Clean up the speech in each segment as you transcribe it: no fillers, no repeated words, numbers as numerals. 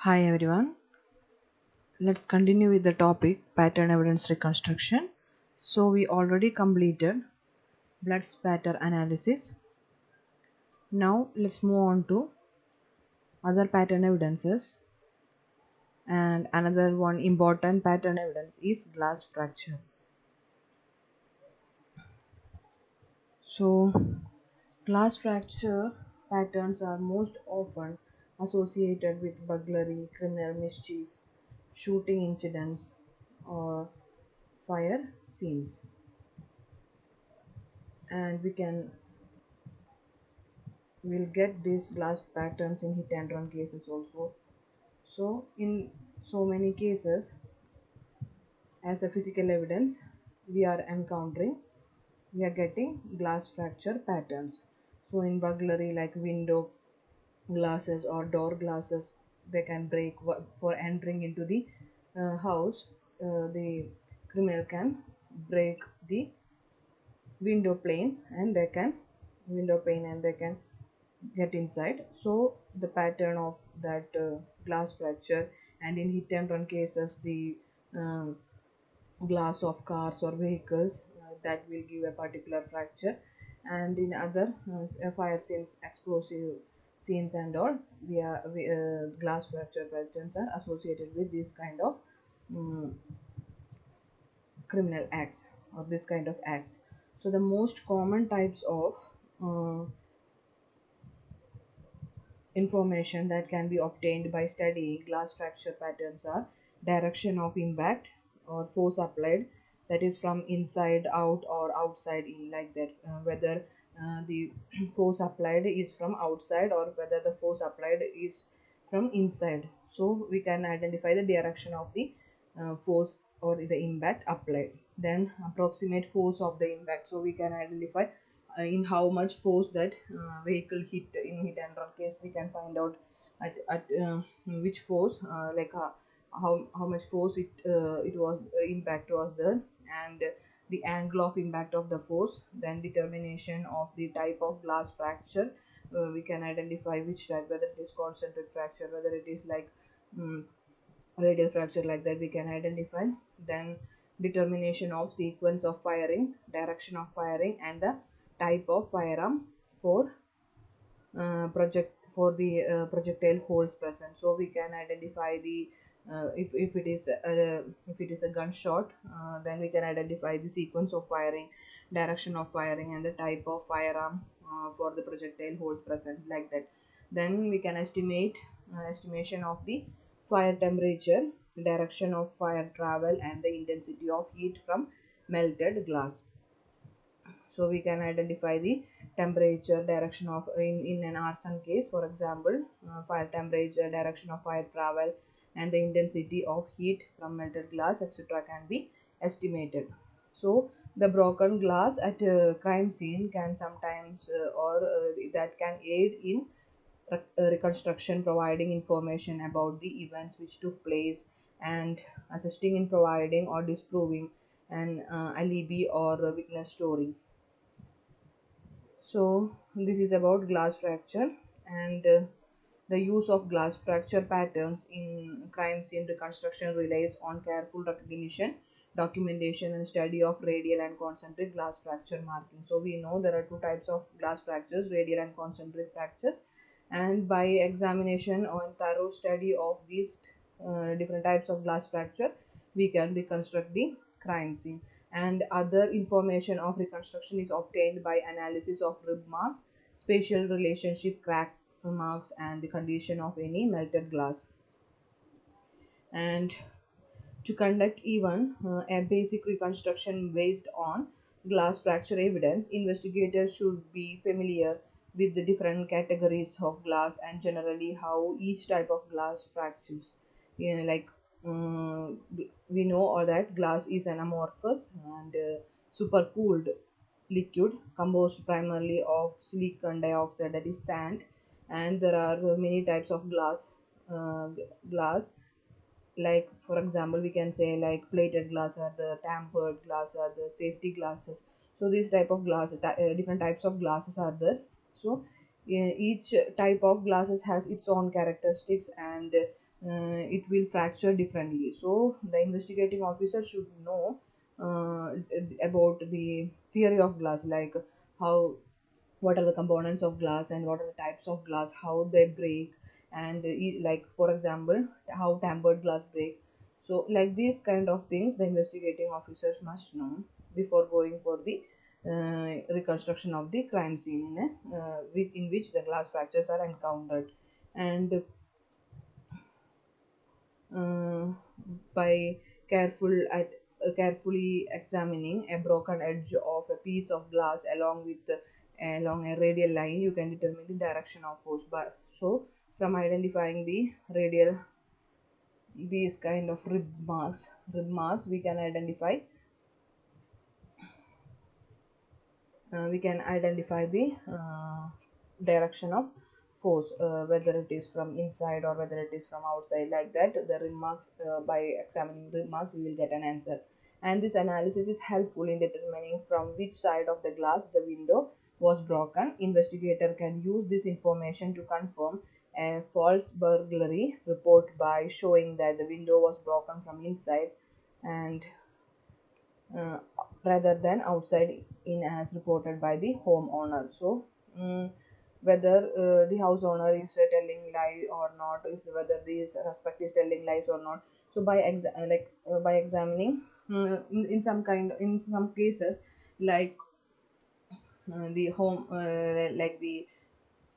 Hi everyone. Let's continue with the topic pattern evidence reconstruction. So we already completed blood spatter analysis. Now let's move on to other pattern evidences, and another one important pattern evidence is glass fracture. So glass fracture patterns are most often associated with burglary, criminal mischief, shooting incidents, or fire scenes, and we'll get these glass patterns in hit and run cases also. So in so many cases, as a physical evidence, we are encountering, we are getting glass fracture patterns. So in burglary, like window glasses or door glasses, they can break for entering into the house. The criminal can break the window pane and they can window pane and they can get inside. So the pattern of that glass fracture, and in hit and run cases, the um, glass of cars or vehicles, that will give a particular fracture. And in other fire scenes, explosive scenes and all, glass fracture patterns are associated with this kind of um, criminal acts or this kind of acts. So the most common types of uh, information that can be obtained by studying glass fracture patterns are direction of impact or force applied, that is from inside out or outside in, like that, whether the force applied is from outside or whether the force applied is from inside. So we can identify the direction of the force or the impact applied. Then approximate force of the impact, so we can identify in how much force that vehicle hit. In hit and run case, we can find out at which force, how much force it was impact was there, and the angle of impact of the force. Then determination of the type of glass fracture, we can identify which type, whether it is concentric fracture, whether it is like um, radial fracture, like that we can identify. Then determination of sequence of firing, direction of firing, and the type of firearm for projectile holes present. So we can identify the if it is a gunshot, then we can identify the sequence of firing, direction of firing, and the type of firearm for the projectile holes present, like that. Then we can estimation of the fire temperature, direction of fire travel, and the intensity of heat from melted glass. So we can identify the temperature, direction of, in an arson case, for example, fire temperature, direction of fire travel, and the intensity of heat from melted glass, etc., can be estimated. So the broken glass at a crime scene can sometimes or that can aid in reconstruction, providing information about the events which took place, and assisting in providing or disproving an alibi or a witness story. So this is about glass fracture, and the use of glass fracture patterns in crime scene reconstruction relies on careful recognition, documentation, and study of radial and concentric glass fracture markings. So we know there are two types of glass fractures, radial and concentric fractures, and by examination or thorough study of these different types of glass fracture, we can reconstruct the crime scene. And other information of reconstruction is obtained by analysis of rib marks, spatial relationship, crack marks, and the condition of any melted glass. And to conduct even a basic reconstruction based on glass fracture evidence, investigators should be familiar with the different categories of glass and generally how each type of glass fractures. Like we know all that glass is an amorphous and supercooled liquid composed primarily of silicon dioxide, that is sand, and there are many types of uh, glass. Like for example, we can say like plated glass or the tampered glass or the safety glasses. So these type of different types of glasses are there. So each type of glasses has its own characteristics, and it will fracture differently. So the investigating officer should know about the theory of glass, like how, what are the components of glass and what are the types of glass, how they break, and like for example how tempered glass break. So like these kind of things the investigating officers must know before going for the reconstruction of the crime scene in which the glass fractures are encountered. And uh, by carefully examining a broken edge of a piece of glass along a radial line, you can determine the direction of force. But so from identifying the radial, these kind of rib marks, we can identify the direction of force, whether it is from inside or whether it is from outside. Like that, the remarks, by examining remarks we will get an answer. And this analysis is helpful in determining from which side of the glass the window was broken. Investigator can use this information to confirm a false burglary report by showing that the window was broken from inside and uh, rather than outside in as reported by the homeowner. So whether the house owner is telling lie or not, if whether the suspect is telling lies or not. So by examining, in some cases, like the home like the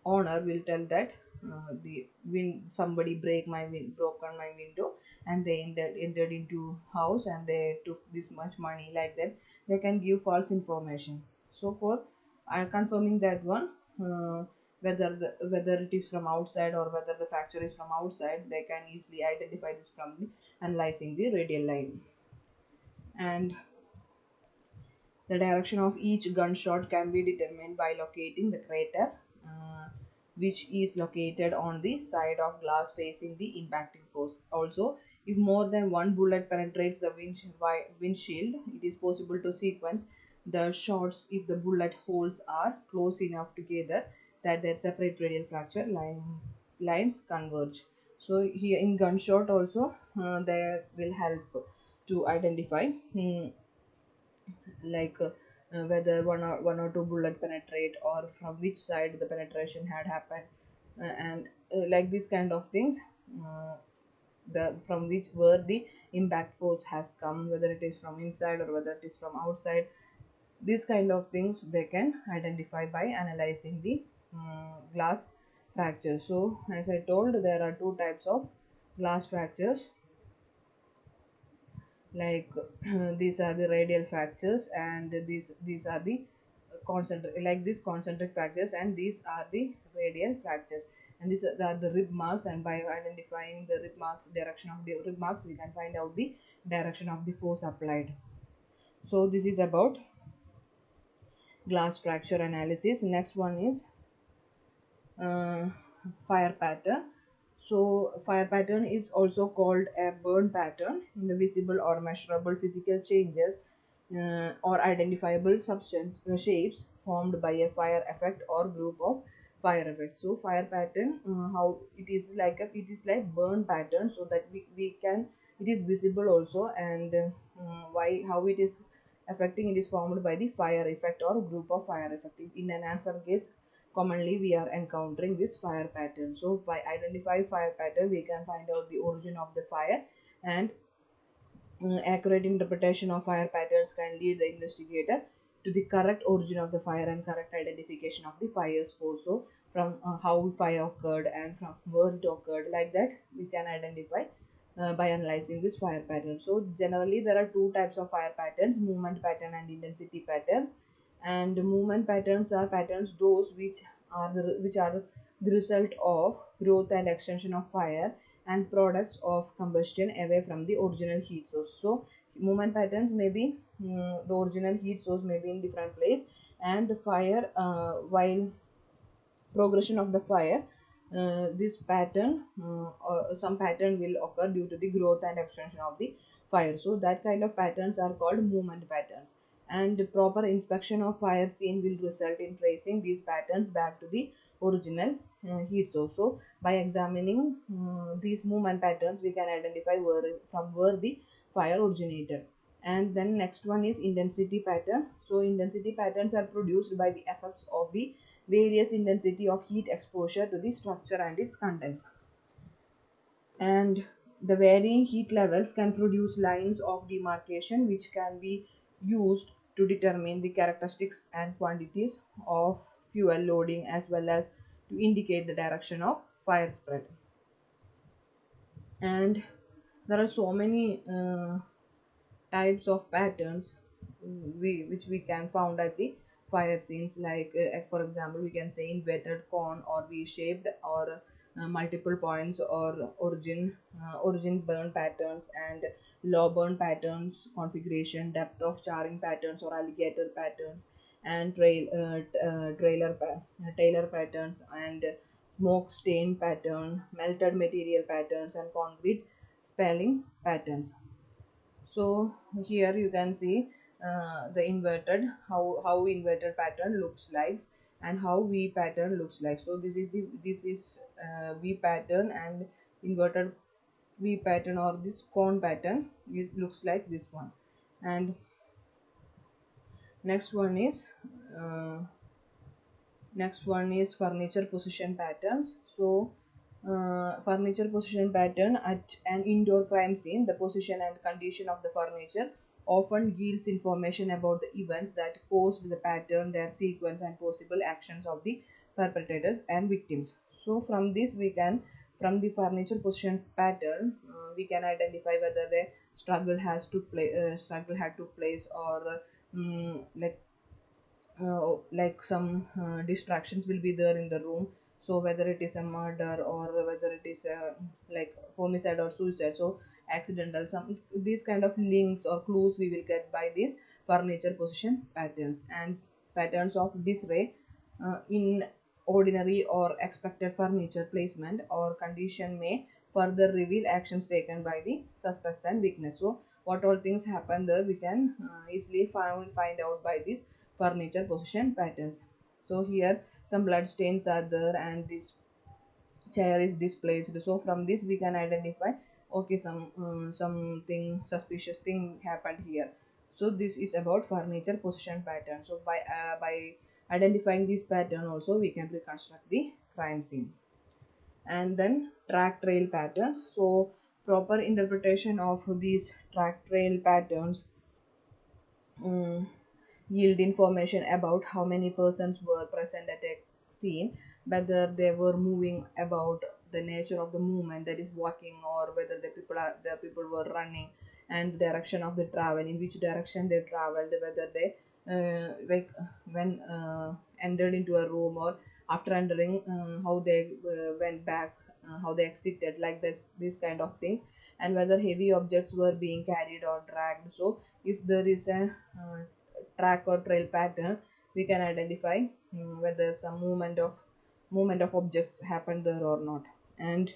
owner will tell that somebody broken my window and they entered into house and they took this much money. Like that, they can give false information. So for confirming that one, uh, whether it is from outside or whether the fracture is from outside, they can easily identify this from the analyzing the radial line. And the direction of each gunshot can be determined by locating the crater, uh, which is located on the side of glass facing the impacting force. Also, if more than one bullet penetrates the windshield, it is possible to sequence the shots if the bullet holes are close enough together that their separate radial fracture lines converge. So here in gunshot also, they will help to identify. Like whether one or two bullet penetrate or from which side the penetration had happened, and like these kind of things, uh, the from which where the impact force has come, whether it is from inside or whether it is from outside. These kind of things they can identify by analyzing the glass fractures. So as I told, there are two types of glass fractures, like these are the radial fractures and these are the concentric, like this concentric fractures, and these are the radial fractures. And these are the rib marks, and by identifying the rib marks, direction of the rib marks, we can find out the direction of the force applied. So this is about glass fracture analysis. Next one is uh, fire pattern. So fire pattern is also called a burn pattern in the visible or measurable physical changes or identifiable substance shapes formed by a fire effect or group of fire effects. So fire pattern, how it is like burn pattern, so that we can, it is visible also, and why how it is affecting, it is formed by the fire effect or group of fire effect. In an answer case, commonly we are encountering this fire pattern. So by identify fire pattern, we can find out the origin of the fire, and accurate interpretation of fire patterns can lead the investigator to the correct origin of the fire and correct identification of the fire's cause. So from how fire occurred and from where it occurred, like that we can identify by analyzing this fire pattern. So generally there are two types of fire patterns: movement pattern and intensity patterns. And movement patterns are patterns those which are the result of growth and extension of fire and products of combustion away from the original heat source. So movement patterns may be, the original heat source may be in different place, and the fire, while progression of the fire, this pattern, or some pattern will occur due to the growth and extension of the fire. So that kind of patterns are called movement patterns, and proper inspection of fire scene will result in tracing these patterns back to the original heat source. So by examining these movement patterns, we can identify where the fire originated. And then next one is intensity pattern. So intensity patterns are produced by the effects of the various intensity of heat exposure to the structure and its contents. And the varying heat levels can produce lines of demarcation which can be used to determine the characteristics and quantities of fuel loading, as well as to indicate the direction of fire spread. And there are so many types of patterns which we can found at the fire scenes, like for example we can say inverted cone or v-shaped, or multiple points, or origin burn patterns, and low burn patterns configuration, depth of charring patterns or alligator patterns, and Taylor patterns, and smoke stain pattern, melted material patterns, and concrete spalling patterns. So here you can see the inverted, how inverted pattern looks like, and how V pattern looks like. So this is V pattern, and inverted V pattern, or this cone pattern, it looks like this one. And next one is uh, furniture position patterns. So furniture position pattern at an indoor crime scene, the position and condition of the furniture often yields information about the events that caused the pattern, their sequence, and possible actions of the perpetrators and victims. So from the furniture position pattern, we can identify whether the struggle had took place, or like some distractions will be there in the room. So whether it is a murder, or whether it is like homicide or suicide, so accidental, some these kind of links or clues we will get by these furniture position patterns. And patterns of disarray in ordinary or expected furniture placement or condition may further reveal actions taken by the suspects and witness. So what all things happen there, we can easily find out by this furniture position patterns. So here some blood stains are there, and this chair is displaced. So from this we can identify, okay, something suspicious thing happened here. So this is about furniture position pattern. So by identifying this pattern also, we can reconstruct the crime scene. And then track trail patterns. So proper interpretation of these track trail patterns um, yield information about how many persons were present at a scene, whether they were moving about, the nature of the movement, that is walking, or whether the people were running, and the direction of the travel, in which direction they traveled, whether they like when entered into a room, or after entering, how they went back, how they exited, like this, these kind of things, and whether heavy objects were being carried or dragged. So if there is a track or trail pattern, we can identify whether some movement of objects happened there or not. And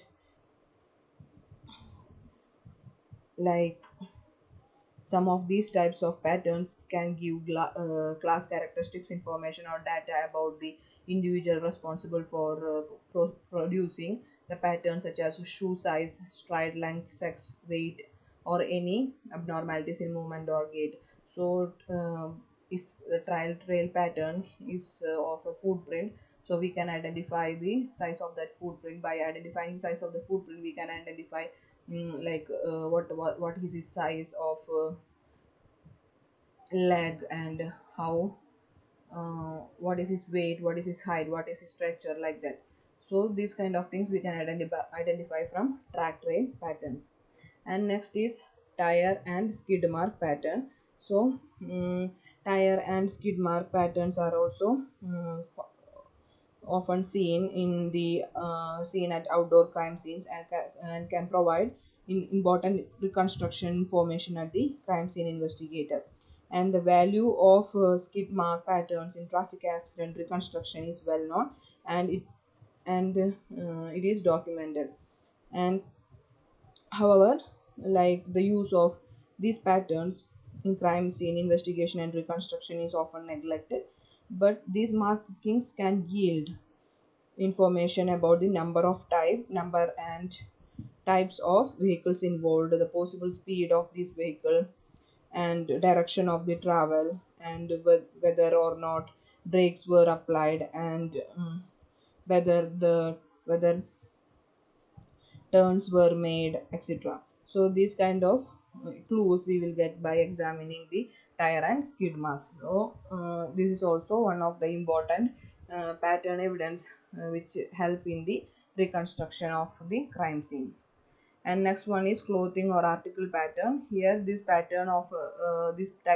like some of these types of patterns can give class characteristics information or data about the individual responsible for producing the pattern, such as shoe size, stride length, sex, weight, or any abnormalities in movement or gait. So if the trail pattern is of a footprint, so we can identify the size of that footprint. By identifying the size of the footprint, we can identify like what is the size of leg, and how what is his weight, what is his height, what is his structure, like that. So these kind of things we can identify from track trail patterns. And next is tire and skid mark pattern. So tire and skid mark patterns are also often seen at outdoor crime scenes, and can provide important reconstruction information at the crime scene investigator. And the value of skid mark patterns in traffic accident reconstruction is well known, and it is documented. And however, like the use of these patterns in crime scene investigation and reconstruction is often neglected, but these markings can yield information about the number and types of vehicles involved, the possible speed of this vehicle, and direction of the travel, and whether or not brakes were applied, and whether the whether turns were made, etc. So these kind of clues we will get by examining the tire and skid marks. So this is also one of the important pattern evidence which help in the reconstruction of the crime scene. And next one is clothing or article pattern. Here this type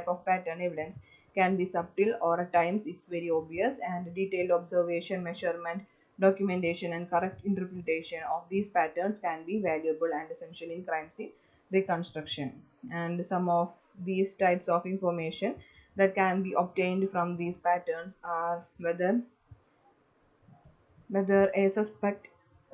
of pattern evidence can be subtle, or at times it's very obvious, and detailed observation, measurement, documentation and correct interpretation of these patterns can be valuable and essential in crime scene reconstruction. And some of these types of information that can be obtained from these patterns are whether a suspect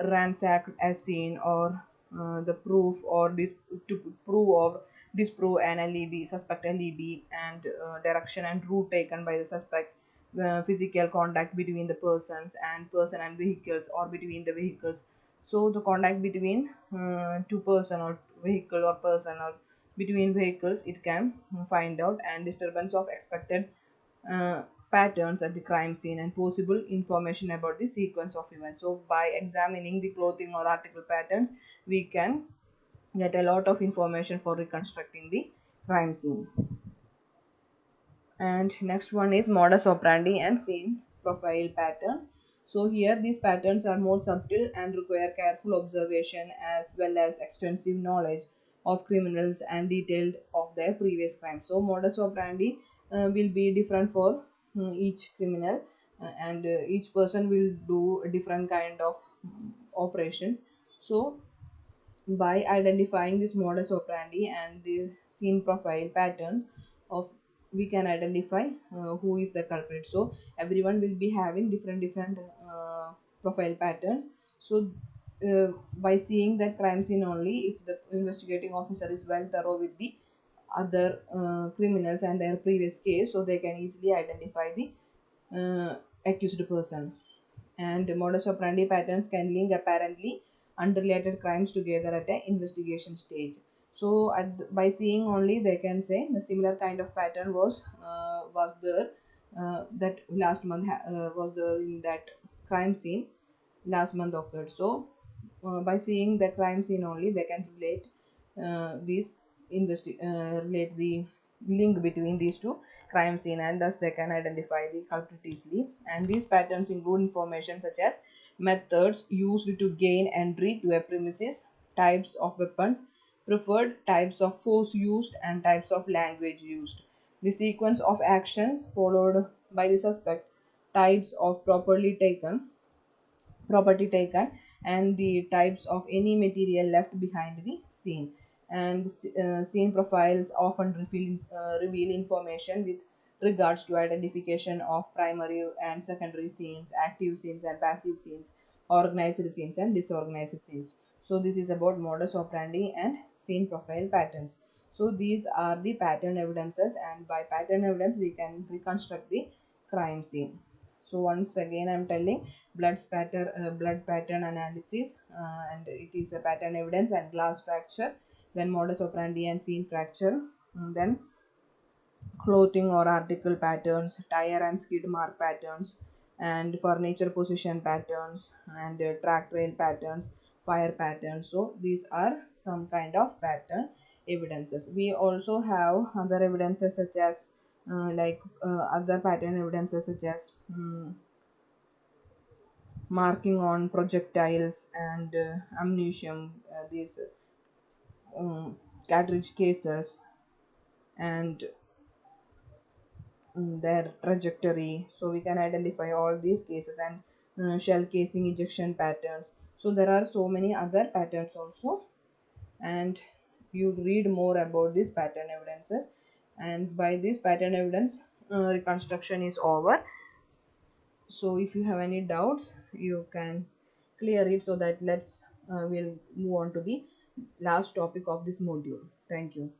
ransacked a scene, or the proof or to prove or disprove an alibi, suspect alibi, and direction and route taken by the suspect, physical contact between the person and vehicles, or between the vehicles. So the contact between two person or vehicle or person, or between vehicles, it can find out, and disturbance of expected uh, patterns at the crime scene, and possible information about the sequence of events. So by examining the clothing or article patterns, we can get a lot of information for reconstructing the crime scene. And next one is modus operandi and scene profile patterns. So here these patterns are more subtle and require careful observation as well as extensive knowledge of criminals and detailed of their previous crimes. So modus operandi will be different for each criminal, and each person will do a different kind of operations. So by identifying this modus operandi and the scene profile patterns of, we can identify who is the culprit. So everyone will be having different profile patterns. So by seeing that crime scene only, if the investigating officer is well thorough with the other criminals and their previous case, so they can easily identify the accused person. And modus operandi patterns can link apparently unrelated crimes together at an investigation stage. So by seeing only, they can say the similar kind of pattern was there, that last month was there in that crime scene last month occurred. So by seeing the crime scene only, they can relate these relate the link between these two crime scene, and thus they can identify the culprit easily. And these patterns include information such as methods used to gain entry to a premises, types of weapons preferred, types of force used, and types of language used, the sequence of actions followed by the suspect, types of property taken, and the types of any material left behind the scene. And scene profiles often reveal information with regards to identification of primary and secondary scenes, active scenes and passive scenes, organized scenes and disorganized scenes. So this is about modus operandi and scene profile patterns. So these are the pattern evidences, and by pattern evidence we can reconstruct the crime scene. So once again I'm telling, blood pattern analysis, and it is a pattern evidence and glass fracture, then modus operandi and scene fracture, then clothing or article patterns, tire and skid mark patterns, and furniture position patterns, and track trail patterns, fire patterns. So these are some kind of pattern evidences. We also have other evidences such as other pattern evidences such as marking on projectiles and ammunition, these cartridge cases, and their trajectory. So we can identify all these cases, and shell casing ejection patterns. So there are so many other patterns also, and you read more about these pattern evidences. And by this pattern evidence, reconstruction is over. So if you have any doubts, you can clear it, so that we'll move on to the last topic of this module. Thank you.